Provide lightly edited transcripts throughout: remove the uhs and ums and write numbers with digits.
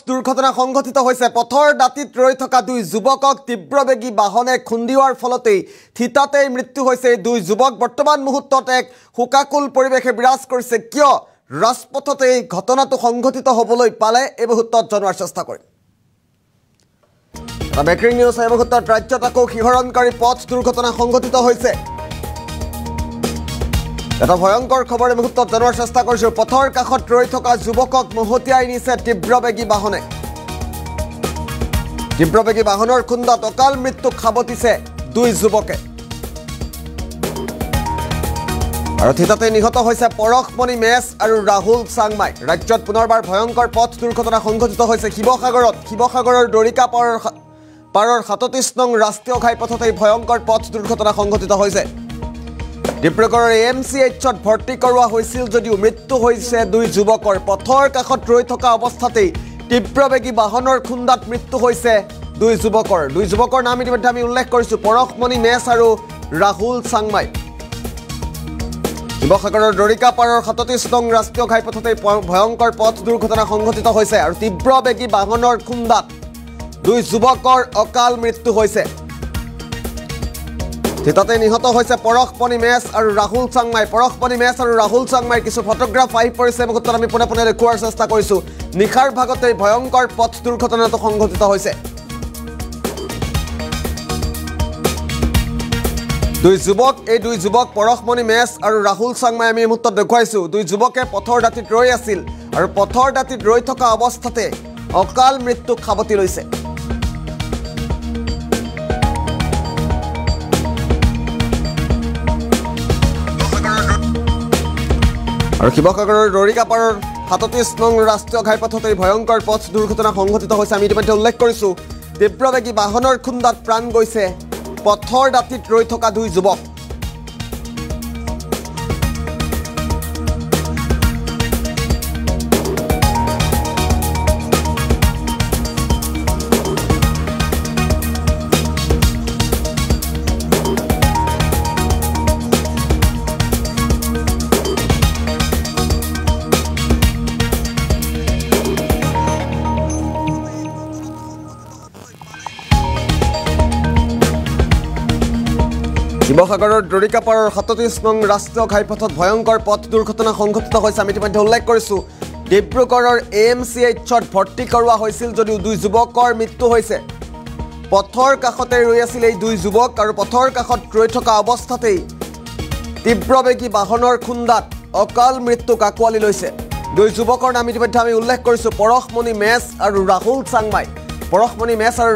দুৰ্ঘটনা সংঘটিত হৈছে পথৰ দাঁতিত ৰৈ থকা দুই যুৱকক তীব্ৰবেগী বাহনে খুন্দিওৱাৰ ফলতেই থিতাতেই মৃত্যু হৈছে দুই যুৱক বৰ্তমান মুহূৰ্তত এক হুকাকুল পৰিৱেশে বিৰাজ কৰিছে কিয় ৰাজপথতে ঘটনাটো সংঘটিত হ'বলৈ পালে এই মুহূৰ্তত জনোৱাৰ চেষ্টা কৰিম ব্ৰেকিং নিউজ এই মুহূৰ্তত ৰাজ্যত আকৌ শিহৰণকাৰী পথ দুৰ্ঘটনা সংঘটিত হৈছে এটা ভয়ংকৰ খবৰ এই মুহূৰ্তত জনোৱাৰ চেষ্টা কৰিছো পথৰ কাষত ৰৈ থকা যুৱকক মহতিয়াই নিছে তীব্ৰবেগী বাহনৰ খুন্দাত অকাল মৃত্যুক সাৱটিছে দুই যুৱকে আৰু থিতাতে নিহত হৈছে পৰশমণি মেছ আৰু ৰাহুল চাংমাই ৰাজ্যত পুনৰবাৰ ভয়ংকৰ পথ দুৰ্ঘটনা সংঘটিত হৈছে শিৱসাগৰৰ দৰিকা পাৰৰ ৩৭ নং ৰাষ্ট্ৰীয় ঘাইপথত এই ভয়ংকৰ পথ দুৰ্ঘটনা সংঘটিত হৈছে ডিব্ৰুগড়ৰ AMCHত ভৰ্তি কৰোৱা হৈছিল যদিও মৃত্যু হৈছে দুই যুৱকৰ পথৰ কাষত ৰৈ থকা অৱস্থাতেই তীব্ৰবেগী বাহনৰ খুন্দাত মৃত্যু হৈছে দুই যুৱকৰ নাম ইতিমধ্যে আমি উল্লেখ কৰিছো পৰশমণি মেছ আৰু ৰাহুল চাংমাই শিৱসাগৰৰ দৰিকা পাৰৰ ৩৭ নং ৰাষ্ট্ৰীয় ঘাইপথতে ভয়ংকৰ পথ দুৰ্ঘটনা সংঘটিত হৈছে আৰু তীব্ৰবেগী বাহনৰ খুন্দাত দুই যুৱকৰ অকাল মৃত্যু হৈছে থিতাতে নিহত হৈছে পৰশমণি মেছ আৰু ৰাহুল চাংমাই কিছু ফটোগ্ৰাফ আহি পৰিছে মুহূৰ্তত আমি পুনে দেখুৱাৰ চেষ্টা কৰিছো নিশাৰ ভাগতে ভয়ংকৰ পথ দুৰ্ঘটনাটো সংঘটিত হৈছে দুই যুৱক পৰশমণি মেছ আৰু ৰাহুল চাংমাই আমি মুহূৰ্তত দেখুৱাইছো দুই যুৱকে পথৰ দাঁতিত ৰৈ আছিল আৰু পথৰ দাঁতিত ৰৈ থকা অৱস্থাতে অকাল মৃত্যুক সাৱটি লৈছে আৰু শিৱসাগৰৰ দৰিকাপাৰৰ ৩৭ নং ৰাষ্ট্ৰীয় ঘাইপথতে ভয়ংকৰ পথ দুৰ্ঘটনা সংঘটিত হৈছে আমি ইতিমধ্যে উল্লেখ কৰিছো তীব্ৰবেগী বাহনৰ খুন্দাত প্ৰাণ গৈছে পথৰ দাঁতিত ৰৈ থকা দুই যুৱক শিৱসাগৰৰ দৰিকাপাৰৰ ৩৭ নং ৰাষ্ট্ৰীয় ঘাইপথত ভয়ংকৰ পথ দুৰ্ঘটনা সংঘটিত হৈছে আমি ইতিমধ্যে উল্লেখ কৰিছো ডিব্ৰুগড়ৰ AMCHত ভৰ্তি কৰোৱা হৈছিল যদিও দুই যুৱকৰ মৃত্যু হৈছে পথৰ কাষতে ৰৈ আছিল এই দুই যুৱক আৰু পথৰ কাষত ৰৈ থকা অৱস্থাতেই তীব্ৰবেগী বাহনৰ খুন্দাত অকাল মৃত্যুক আঁকোৱালি লৈছে দুই যুৱকৰ নাম ইতিমধ্যে আমি উল্লেখ কৰিছো পৰশমণি মেছ আৰু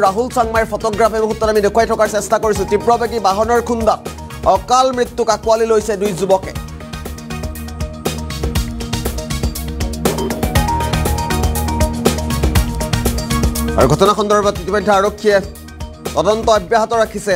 ৰাহুল চাংমাইৰ ফটোগ্ৰাফ এই মুহূৰ্তত আমি দেখুৱাই থকাৰ চেষ্টা কৰিছো তীব্ৰবেগী বাহনৰ খুন্দাত অকাল মৃত্যুক আঁকোৱালি লৈছে দুই যুৱকে আৰু ঘটনা সন্দৰ্ভত ইতিমধ্যে আৰক্ষীয়ে তদন্ত অব্যাহত ৰাখিছে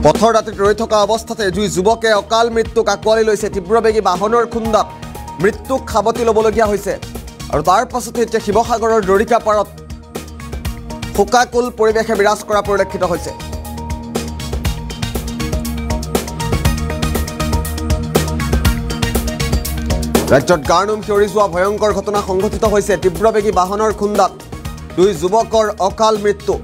পথৰ দাঁতিত ৰৈ থকা অৱস্থাতে দুই যুৱকে অকাল মৃত্যুক আঁকোৱালি লৈছে তীব্ৰবেগী বাহনৰ খুন্দাত মৃত্যুক সাৱটি ল'বলগীয়া হৈছে আৰু তাৰ পাছতে এতিয়া শিৱসাগৰৰ দৰিকা পাৰত হুকাকুল পৰিৱেশে বিৰাজ কৰা পৰিলক্ষিত হৈছে ৰাজ্যত গাৰ্নুম শিয়ৰি যোৱা ভয়ংকৰ ঘটনা সংঘটিত হৈছে তীব্ৰবেগী বাহনৰ খুন্দাত দুই যুৱকৰ অকাল মৃত্যু